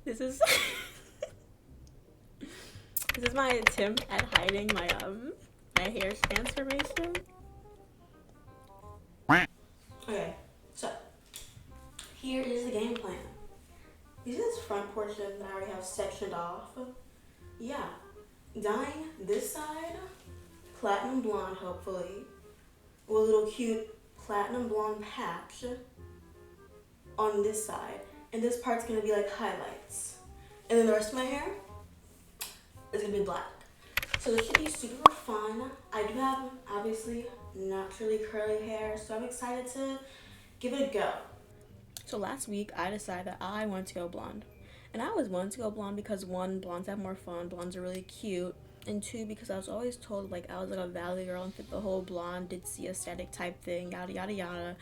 This is this is my attempt at hiding my hair transformation. Okay, so here is the game plan. You see this front portion that I already have sectioned off? Yeah, dyeing this side platinum blonde, hopefully, with a little cute platinum blonde patch on this side, and this part's gonna be like highlights, and then the rest of my hair is gonna be black. So this should be super fun. I do have obviously naturally curly hair, so I'm excited to give it a go. So last week I decided that I wanted to go blonde, and I always wanted to go blonde because one, blondes have more fun, blondes are really cute, and two, because I was always told like I was like a valley girl and fit the whole blonde ditzy aesthetic type thing, yada yada yada.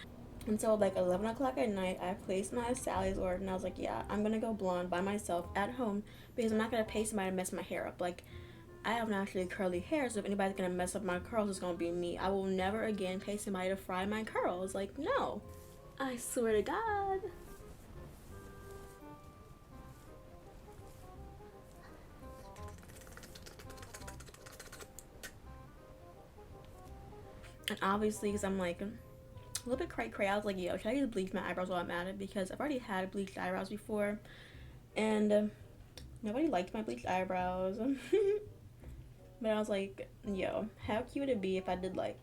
And so like 11 o'clock at night, I placed my Sally's order, and I was like, yeah, I'm gonna go blonde by myself at home because I'm not gonna pay somebody to mess my hair up. Like, I have naturally curly hair, so if anybody's gonna mess up my curls, it's gonna be me. I will never again pay somebody to fry my curls. Like, no. I swear to God. And obviously, because I'm like a little bit cray-cray, I was like, yo, should I just bleach my eyebrows while I'm at it? Because I've already had bleached eyebrows before, and nobody liked my bleached eyebrows. But I was like, yo, how cute would it be if I did like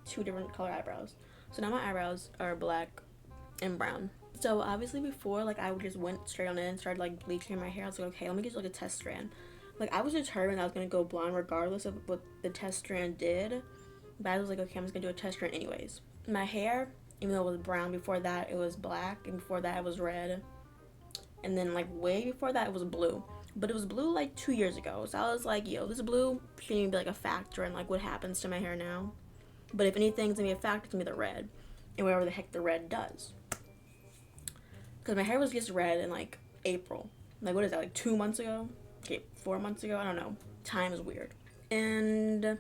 2 different color eyebrows? So now my eyebrows are black and brown. So obviously before, like, I just went straight on in and started like bleaching my hair. I was like, okay, let me get like a test strand. Like, I was determined I was gonna go blonde regardless of what the test strand did. But I was like, okay, I'm just gonna do a test strand anyways. My hair, even though it was brown, before that it was black, and before that it was red, and then like way before that it was blue. But it was blue like 2 years ago, so I was like, yo, this blue shouldn't even be like a factor in like what happens to my hair now. But if anything's gonna be a factor, it's gonna be the red, and whatever the heck the red does. Because my hair was just red in like April. Like, what is that, like 2 months ago? Okay, 4 months ago, I don't know. Time is weird. And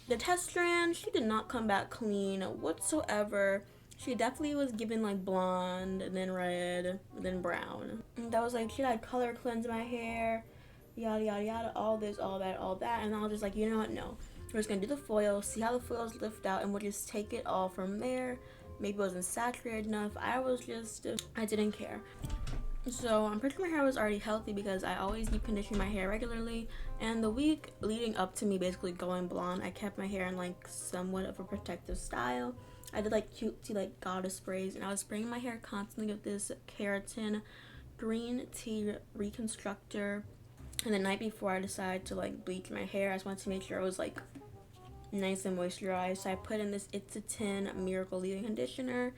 the test strand, she did not come back clean whatsoever. She definitely was given like blonde, and then red, and then brown. And that was like, should I color cleanse my hair? Yada yada yada, all this, all that, all that. And I was just like, you know what, no. We're just gonna do the foil, see how the foils lift out, and we'll just take it all from there. Maybe it wasn't saturated enough. I didn't care. So I'm pretty sure my hair was already healthy because I always deep condition my hair regularly. And the week leading up to me basically going blonde, I kept my hair in like somewhat of a protective style. I did like cutesy like goddess sprays, and I was spraying my hair constantly with this keratin green tea reconstructor. And the night before I decided to like bleach my hair, I just wanted to make sure it was like nice and moisturized. So I put in this ⴰ10 Miracle Leave-In Conditioner,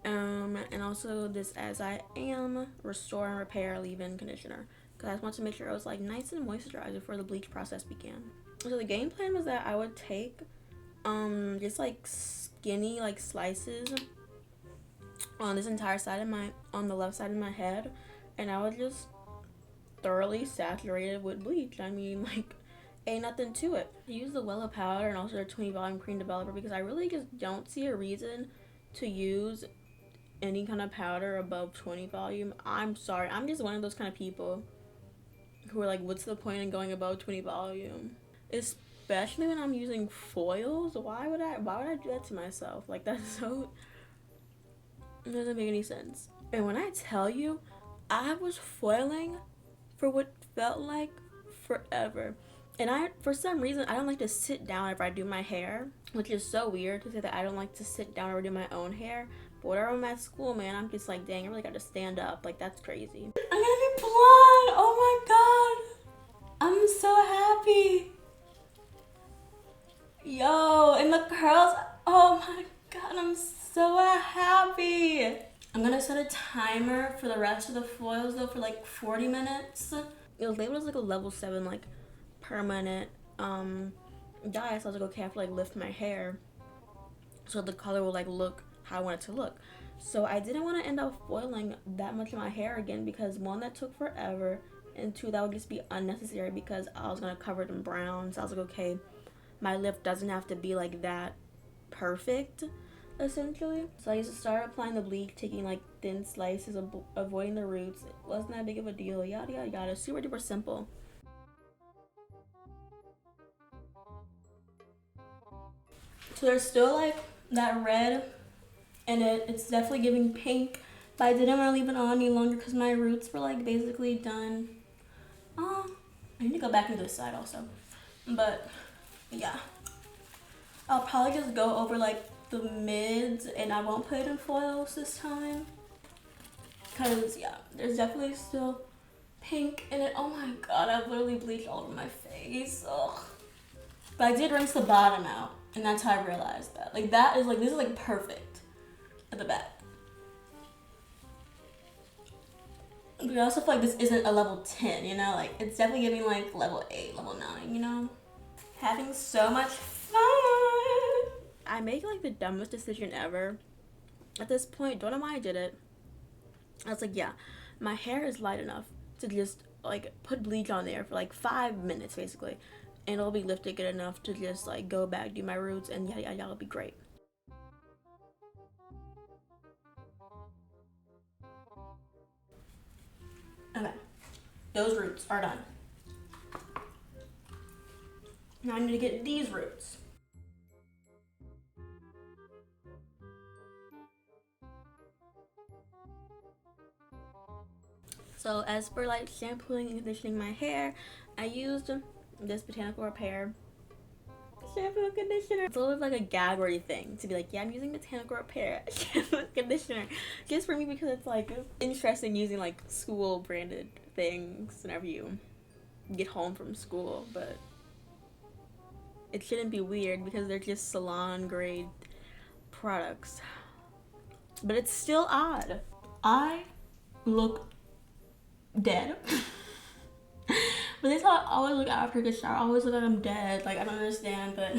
and also this As I Am Restore and Repair Leave-In Conditioner, because I just wanted to make sure it was like nice and moisturized before the bleach process began. So the game plan was that I would take just like skinny like slices on this entire side of on the left side of my head, and I would just thoroughly saturate it with bleach. I mean, like, ain't nothing to it. I use the Wella powder and also the 20 volume cream developer because I really just don't see a reason to use any kind of powder above 20 volume. I'm sorry, I'm just one of those kind of people who are like, what's the point in going above 20 volume? Especially when I'm using foils. Why would I do that to myself? Like, that's so, it doesn't make any sense. And when I tell you, I was foiling for what felt like forever. And for some reason, I don't like to sit down if I do my hair, which is so weird to say that I don't like to sit down or do my own hair. But whenever I'm at school, man, I'm just like, dang, I really got to stand up. Like, that's crazy. I'm gonna be blonde. Oh my God. I'm so happy. Yo, and the curls. Oh my God, I'm so happy. I'm gonna set a timer for the rest of the foils though for like 40 minutes. It was labeled as like a level 7 like permanent dye, so I was like, okay, I have to like lift my hair so the color will like look how I want it to look. So I didn't want to end up foiling that much of my hair again because one, that took forever, and two, that would just be unnecessary because I was gonna cover it in brown. So I was like, okay, my lift doesn't have to be like that perfect. essentially. So I used to start applying the bleach, taking like thin slices, avoiding the roots. It wasn't that big of a deal, yada yada yada. Super duper simple. So there's still like that red in it. It's definitely giving pink, but I didn't want to leave it on any longer because my roots were like basically done. I need to go back to this side also, but yeah, I'll probably just go over like the mids and I won't put it in foils this time because yeah, there's definitely still pink in it. Oh my god, I've literally bleached all over my face. Ugh. But I did rinse the bottom out, and that's how I realized that. Like that is like, this is like perfect at the back. But I also feel like this isn't a level 10, you know? Like, it's definitely giving like level 8, level 9, you know? Having so much fun! I make like the dumbest decision ever. At this point, don't know why I did it. I was like, yeah, my hair is light enough to just like put bleach on there for like 5 minutes basically. And it'll be lifted good enough to just like go back, do my roots, and yada yada yada, it'll be great. Okay, those roots are done. Now I need to get these roots. So as for like shampooing and conditioning my hair, I used this Botanical Repair shampoo and conditioner. It's a little bit like a gag-worthy thing to be like, yeah, I'm using Botanical Repair shampoo and conditioner. Just for me because it's like interesting using like school branded things whenever you get home from school, but it shouldn't be weird because they're just salon grade products. But it's still odd. I look dead. But this is how I always look after a good shower. I always look like I'm dead. Like, I don't understand, but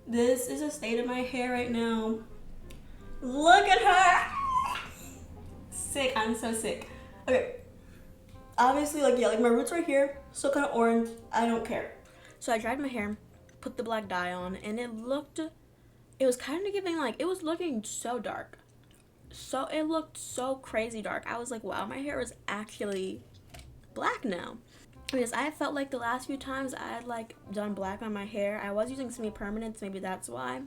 this is the state of my hair right now. Look at her! Sick. I'm so sick. Okay. Obviously, like, yeah, like my roots right here, still kind of orange. I don't care. So I dried my hair, put the black dye on, and it was kind of giving, like, it was looking so dark. So it looked so crazy dark. I was like, wow, my hair is actually black now. Because I felt like the last few times I had like done black on my hair, I was using semi-permanents, maybe that's why.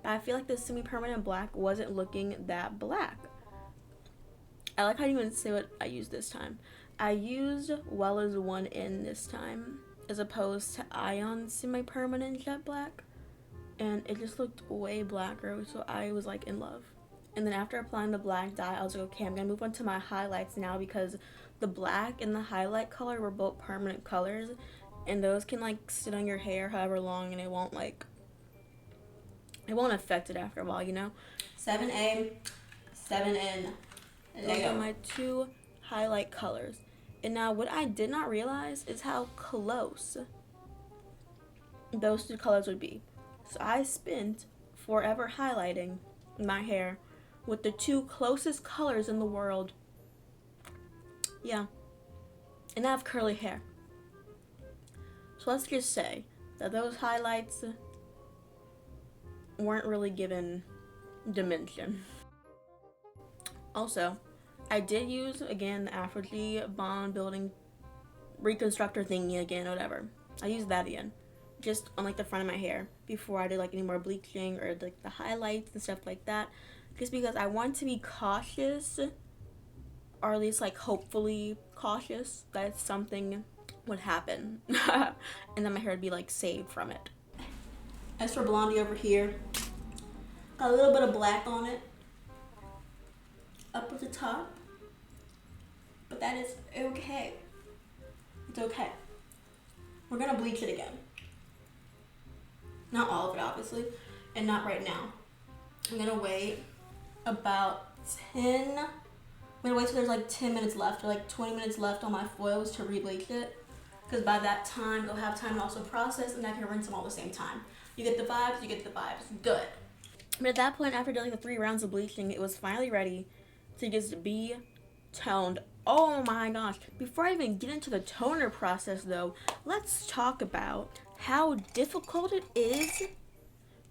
But I feel like the semi-permanent black wasn't looking that black. I like how you even say what I used this time. I used Wella's 1in this time, as opposed to Ion semi-permanent jet black. And it just looked way blacker, so I was like in love. And then after applying the black dye, I was like, okay, I'm gonna move on to my highlights now because the black and the highlight color were both permanent colors, and those can like sit on your hair however long and it won't affect it after a while, you know? 7A, 7N. Those are my two highlight colors. And now what I did not realize is how close those two colors would be. So I spent forever highlighting my hair with the two closest colors in the world. Yeah, and I have curly hair. So let's just say that those highlights weren't really given dimension. Also, I did use, again, the Afro-G bond building reconstructor thingy again, whatever. I used that again, just on like the front of my hair before I did like any more bleaching or like the highlights and stuff like that. Just because I want to be cautious, or at least like hopefully cautious that something would happen and then my hair would be like saved from it. As for Blondie over here, got a little bit of black on it up at the top, but that is okay. It's okay. We're gonna bleach it again. Not all of it obviously, and not right now. I'm gonna wait about 10, I'm gonna wait till there's like 10 minutes left or like 20 minutes left on my foils to re-bleach it, because by that time it'll have time to also process and I can rinse them all at the same time. You get the vibes, you get the vibes. Good. But at that point, after doing the 3 rounds of bleaching, it was finally ready to just be toned. Oh my gosh. Before I even get into the toner process though, let's talk about how difficult it is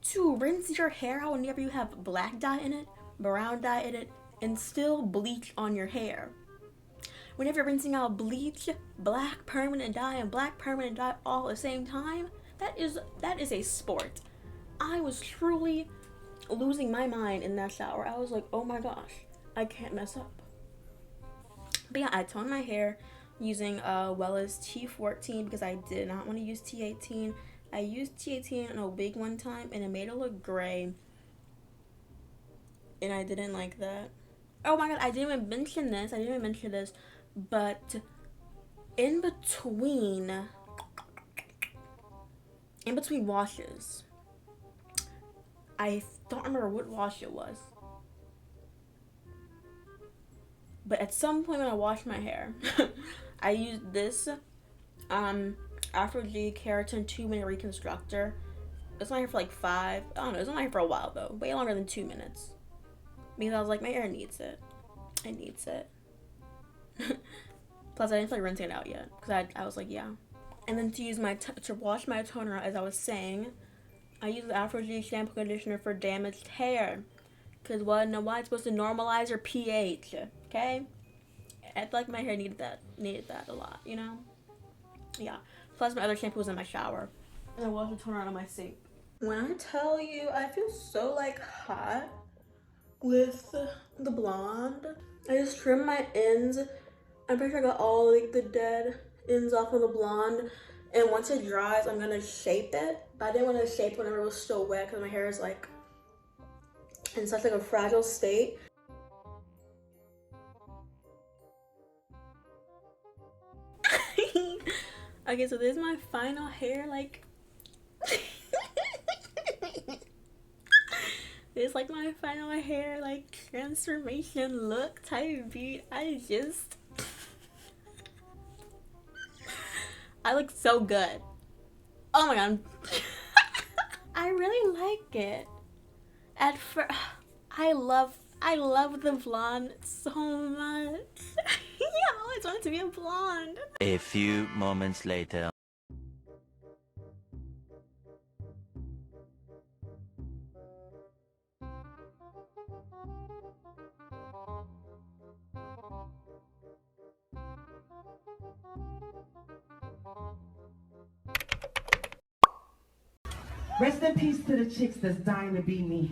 to rinse your hair out whenever you have black dye in it, brown dye in it, and still bleach on your hair. Whenever you're rinsing out bleach, black permanent dye, and black permanent dye all at the same time, that is a sport. I was truly losing my mind in that shower. I was like, oh my gosh, I can't mess up. But yeah, I toned my hair using Wella's T14 because I did not want to use T18. I used T18 in a wig one time and it made it look gray. And I didn't like that. Oh my god, I didn't even mention this. But in between washes, I don't remember what wash it was. But at some point when I washed my hair, I used this Afro G Keratin 2-minute reconstructor. It's on here for like 5. I don't know. It's on here for a while though, way longer than 2 minutes. Because I was like, my hair needs it. It needs it. Plus, I didn't feel like rinsing it out yet because I was like, yeah. And then to use to wash my toner out, as I was saying, I use the Afro G shampoo conditioner for damaged hair. Because why it's supposed to normalize your pH. Okay, I feel like my hair needed that a lot, you know. Yeah. Plus, my other shampoo was in my shower, and I washed the toner out of my sink. When I tell you, I feel so like hot with the blonde. I just trimmed my ends. I'm pretty sure I got all like the dead ends off of the blonde. And once it dries, I'm gonna shape it. But I didn't want to shape whenever it was still wet because my hair is like in such like a fragile state. Okay, so this is my final hair, like this is like my final hair, like transformation look type beat. I look so good. Oh my god. I really like it. At first, I love the blonde so much. I always wanted to be a blonde. A few moments later. Rest in peace to the chicks that's dying to be me.